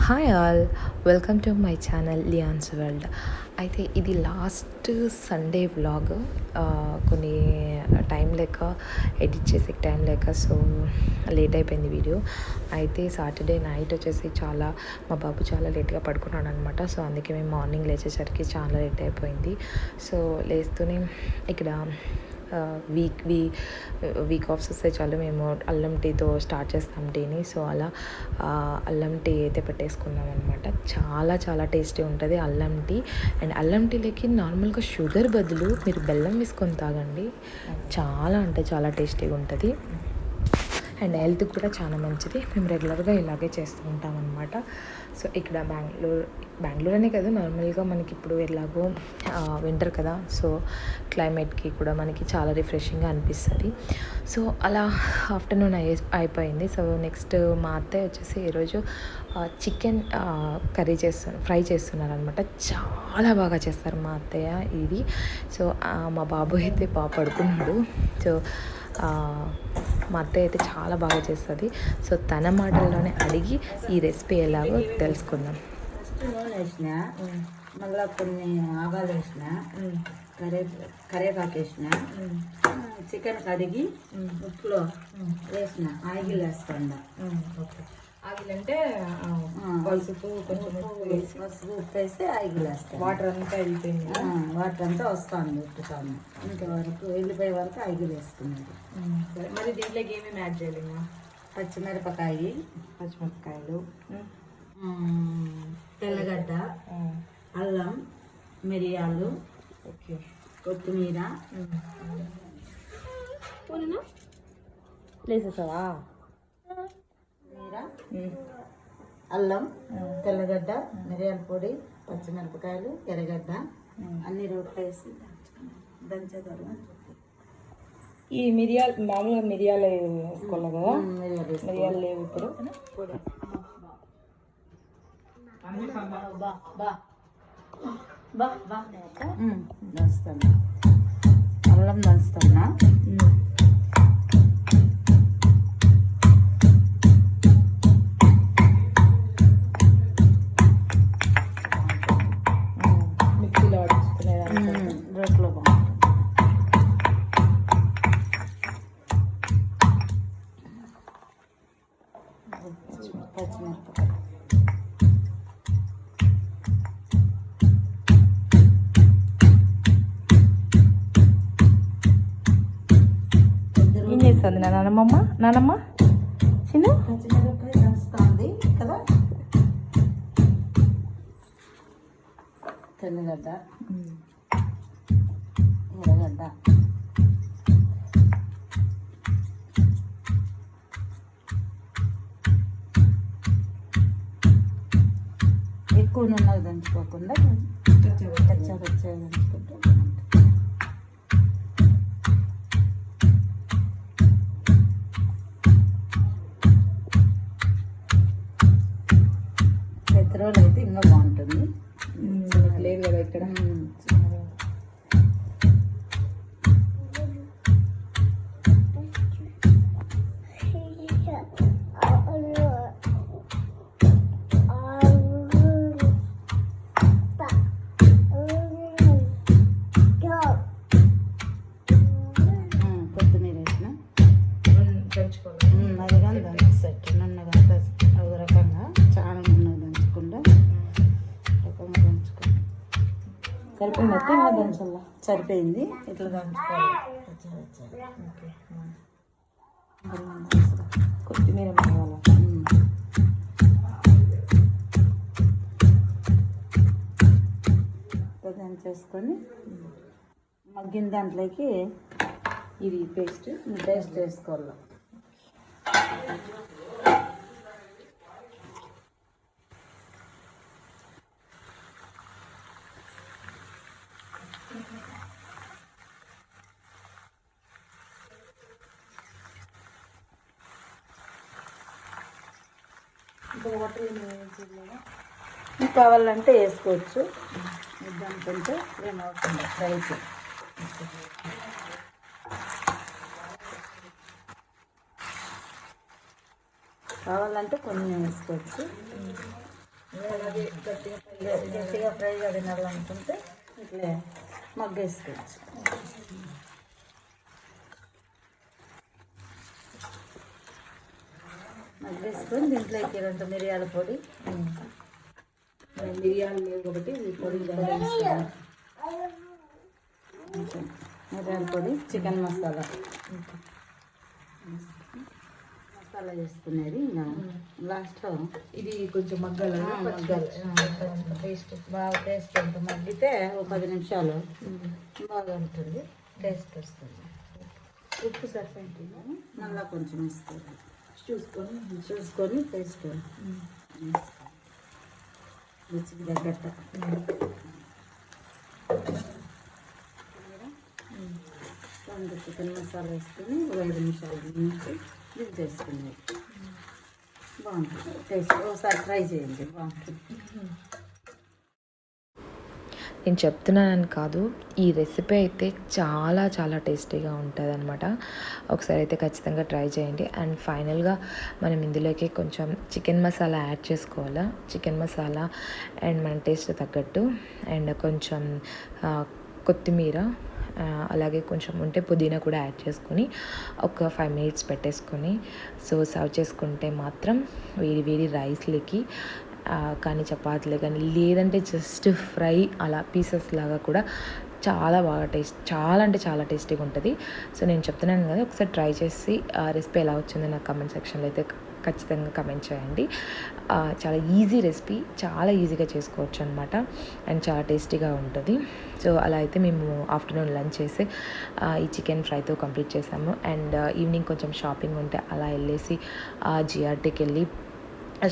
Hi all, welcome to my channel లియాన్స్ world. అయితే ఇది లాస్ట్ సండే వ్లాగ్. కొన్ని టైం లేక ఎడిట్ చేసే టైం లేక సో లేట్ అయిపోయింది వీడియో. అయితే సాటర్డే నైట్ వచ్చేసి మా బాబు చాలా లేట్గా పడుకున్నాడు అనమాట. సో అందుకే మేము మార్నింగ్ లేచేసరికి చాలా లేట్ అయిపోయింది. సో లేస్తూనే ఇక్కడ వీక్ ఆఫ్స్ వస్తే చాలు మేము అల్లం టీతో స్టార్ట్ చేస్తాం టీని. సో అలా అల్లం టీ అయితే పెట్టేసుకున్నాం అనమాట. చాలా చాలా టేస్టీ ఉంటుంది అల్లం టీ. అండ్ అల్లం టీలోకి నార్మల్గా షుగర్ బదులు మీరు బెల్లం వేసుకొని తాగండి, చాలా అంటే చాలా టేస్టీగా ఉంటుంది. అండ్ హెల్త్ కూడా చాలా మంచిది. మేము రెగ్యులర్గా ఇలాగే చేస్తూ ఉంటాం అనమాట. సో ఇక్కడ బెంగళూరు అనే కదా, నార్మల్గా మనకి ఇప్పుడు ఎలాగో వింటర్ కదా, సో క్లైమేట్కి కూడా మనకి చాలా రిఫ్రెషింగ్గా అనిపిస్తుంది. సో అలా ఆఫ్టర్నూన్ అయిపోయింది. సో నెక్స్ట్ మా అత్తయ్య వచ్చేసి ఈరోజు చికెన్ ఫ్రై చేస్తున్నారు అనమాట. చాలా బాగా చేస్తారు మా అత్తయ్య ఇది. సో మా బాబు అయితే బాగా పడుకున్నాడు. సో మా అత్తయ్య అయితే చాలా బాగా చేస్తుంది. సో తన మాటల్లోనే అడిగి ఈ రెసిపీ ఎలాగో తెలుసుకుందాం. నూనె వేసిన, మళ్ళీ కొన్ని ఆవాలు వేసిన, కరివేపాకు వేసిన, చికెన్ కడిగి ఉప్పులో వేసిన, ఆయిల్ వేస్తాను. ఓకే, ఆయిల్ అంటే పసుపు కొంచెం పసుపు ఉప్పు వేసి ఆయిల్ వేస్తాను. వాటర్ అంతా వెళ్ళిపోయింది, వాటర్ అంతా వస్తాను ఉప్పుతాను. ఇంతవరకు వెళ్ళిపోయే వరకు ఆయిల్ వేసుకున్నది. సరే, మరి దీంట్లోకి ఏమేమి యాడ్ చేయాలి? పచ్చిమిరపకాయలు, తెల్లగడ్డ, అల్లం, మిరియాలు, ఓకే, కొత్తిమీర వేసేసావా? అల్లం, తెల్లగడ్డ, మిరియాల పొడి, పచ్చిమిరపకాయలు, ఎర్రగడ్డ అన్ని రోట్లో వేసి దంచేదాన్ని. ఈ మిరియాలు మామూలుగా మిరియాలు వేసుకోవాలి కదా, మిరియాలు లేవు ఇప్పుడు. దంచుతాను, అల్లం దంచుతున్నా. మిక్సీలో ఆడించుకునేదాన్ని రోట్లో బాగుంటుంది. పచ్చిమిరపకాయలు ఏం చేస్తుంది నానమ్మ చిన్న పచ్చిమిరపకాయ దంచుతుంది కదా. తెల్లగడ్డ, ఎర్రగడ్డ, ఎక్కువ నూనె దంచుకోకుండా కచ్చా దంచుకుంటే పెట్రోల్ అయితే ఇంకా బాగుంటుంది. లేదు కదా ఇక్కడ. కొత్తిమీర వేసిన అది కానీ దంచేసట్టు నున్నగా ఒక రకంగా చాలా నున్నగా దంచకుండా రకంగా దంచుకోండి. సరిపోయినట్టు ఇంకా దంచాలా? సరిపోయింది, ఇట్లా దంచుకోవాలి. కొత్తిమీర కావాలా? ఇట్లా దంచేసుకొని మగ్గిన దాంట్లోకి ఇది పేస్ట్ వేసుకోవాలి. కావాలంటే వేసుకోవచ్చు, దానికంటే ఏమవుతుంది ఫ్రైకి. కావాలంటే కొన్ని వేసుకోవచ్చు. అలాగే గట్టిగా ఫ్రైగా తినాలనుకుంటే ఇట్లా మగ్గేసుకోవచ్చు. మగ్గేసుకొని దీంట్లోకి 2 మిరియాల పొడి, మిరియాలు లేవు కాబట్టి పొడి మిరియాల పొడి, చికెన్ మసాలా చేసుకునేది. ఇంకా లాస్ట్లో ఇది కొంచెం మగ్గాలి, టేస్ట్ బాగా టేస్ట్ ఉంటుంది. మగ్గితే ఒక 10 నిమిషాలు బాగా ఉంటుంది, టేస్ట్ వస్తుంది. ఉప్పు సరిపోయింది, మళ్ళీ కొంచెం ఇస్తుంది. చూసుకొని టేస్ట్ రుచికి తగ్గట్టు చికెన్ మసాలా వేసుకొని ఒక 5 నిమిషాలు నుంచి దించేసుకునేది. బాగుంటుంది టేస్ట్. ఒకసారి ట్రై చేయండి, బాగుంటుంది. నేను చెప్తున్నానని కాదు, ఈ రెసిపీ అయితే చాలా చాలా టేస్టీగా ఉంటుంది అనమాట. ఒకసారి అయితే ఖచ్చితంగా ట్రై చేయండి. అండ్ ఫైనల్గా మనం ఇందులోకి కొంచెం చికెన్ మసాలా యాడ్ చేసుకోవాలా. చికెన్ మసాలా అండ్ మన టేస్ట్ తగ్గట్టు అండ్ కొంచెం కొత్తిమీర, అలాగే కొంచెం ఉంటే పుదీనా కూడా యాడ్ చేసుకొని ఒక 5 మినిట్స్ పెట్టేసుకొని సో సర్వ్ చేసుకుంటే మాత్రం వేడి వేడి రైస్లకి కానీ చపాతీలు కానీ లేదంటే జస్ట్ ఫ్రై అలా పీసెస్ లాగా కూడా చాలా బాగా చాలా అంటే చాలా టేస్టీగా ఉంటుంది. సో నేను చెప్తున్నాను కదా, ఒకసారి ట్రై చేసి రెసిపీ ఎలా వచ్చిందో నాకు కమెంట్ సెక్షన్లో అయితే ఖచ్చితంగా కమెంట్ చేయండి. చాలా ఈజీ రెసిపీ, చాలా ఈజీగా చేసుకోవచ్చు అనమాట అండ్ చాలా టేస్టీగా ఉంటుంది. సో అలా అయితే మేము ఆఫ్టర్నూన్ లంచ్ చేసి ఈ చికెన్ ఫ్రైతో కంప్లీట్ చేసాము. అండ్ ఈవినింగ్ కొంచెం షాపింగ్ ఉంటే అలా వెళ్ళేసి జిఆర్టీకి వెళ్ళి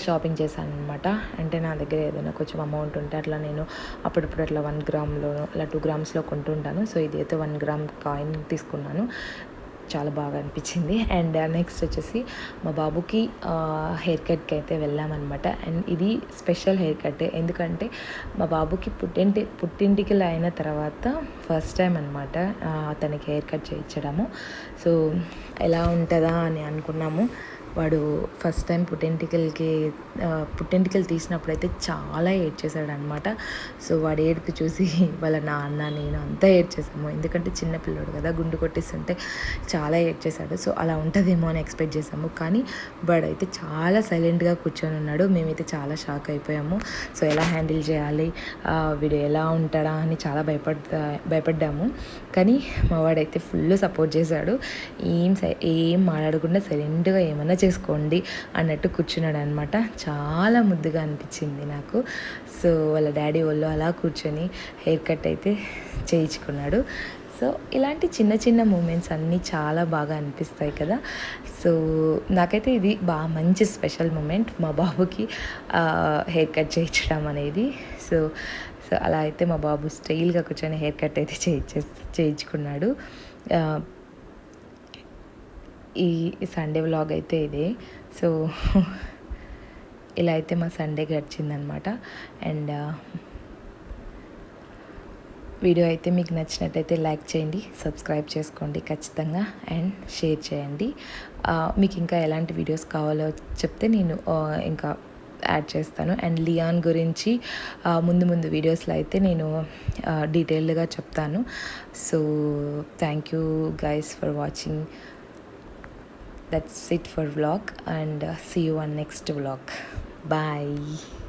షాపింగ్ చేశాను అనమాట. అంటే నా దగ్గర ఏదైనా కొంచెం అమౌంట్ ఉంటే అట్లా నేను అప్పుడప్పుడు అట్లా 1 గ్రామ్లో అలా 2 గ్రామ్స్లో కొంటుంటాను. సో ఇదైతే 1 గ్రామ్ కాయిన్ తీసుకున్నాను, చాలా బాగా అనిపించింది. అండ్ నెక్స్ట్ వచ్చేసి మా బాబుకి హెయిర్ కట్కి అయితే వెళ్ళామన్నమాట. అండ్ ఇది స్పెషల్ హెయిర్ కట్, ఎందుకంటే మా బాబుకి పుట్టింటికి అయిన తర్వాత ఫస్ట్ టైం అనమాట తనకి హెయిర్ కట్ చేయించడము. సో ఎలా ఉంటుందా అని అనుకున్నాము. వాడు ఫస్ట్ టైం పుట్టింటికలు తీసినప్పుడు అయితే చాలా ఏడ్చేసాడు అనమాట. సో వాడు ఏడుపు చూసి వాళ్ళ నాన్న నేను అంతా ఏడ్చేసాము, ఎందుకంటే చిన్నపిల్లడు కదా, గుండు కొట్టేస్తుంటే చాలా ఏడ్చేసాడు. సో అలా ఉంటుందేమో అని ఎక్స్పెక్ట్ చేసాము, కానీ వాడైతే చాలా సైలెంట్గా కూర్చొని ఉన్నాడు. మేమైతే చాలా షాక్ అయిపోయాము. సో ఎలా హ్యాండిల్ చేయాలి, వీడు ఎలా ఉంటాడా అని చాలా భయపడ్డాము. కానీ మా వాడైతే ఫుల్ సపోర్ట్ చేశాడు. ఏం మాట్లాడకుండా సైలెంట్గా ఏమన్నా చేసుకోండి అన్నట్టు కూర్చున్నాడు అనమాట. చాలా ముద్దుగా అనిపించింది నాకు. సో వాళ్ళ డాడీ వాళ్ళు అలా కూర్చొని హెయిర్ కట్ అయితే చేయించుకున్నాడు. సో ఇలాంటి చిన్న చిన్న మూమెంట్స్ అన్నీ చాలా బాగా అనిపిస్తాయి కదా. సో నాకైతే ఇది మంచి స్పెషల్ మూమెంట్, మా బాబుకి హెయిర్ కట్ చేయించడం అనేది. సో అలా అయితే మా బాబు స్టైల్గా కూర్చొని హెయిర్ కట్ అయితే చేయించుకున్నాడు. ఈ సండే వ్లాగ్ అయితే ఇదే. సో ఇలా అయితే మా సండే గడిచిందనమాట. అండ్ వీడియో అయితే మీకు నచ్చినట్టయితే లైక్ చేయండి, సబ్స్క్రైబ్ చేసుకోండి ఖచ్చితంగా, అండ్ షేర్ చేయండి. మీకు ఇంకా ఎలాంటి వీడియోస్ కావాలో చెప్తే నేను ఇంకా యాడ్ చేస్తాను. అండ్ లియాన్ గురించి ముందు వీడియోస్లో అయితే నేను డీటెయిల్డ్గా చెప్తాను. So thank you guys for watching. That's it for vlog, and see you on next vlog. Bye.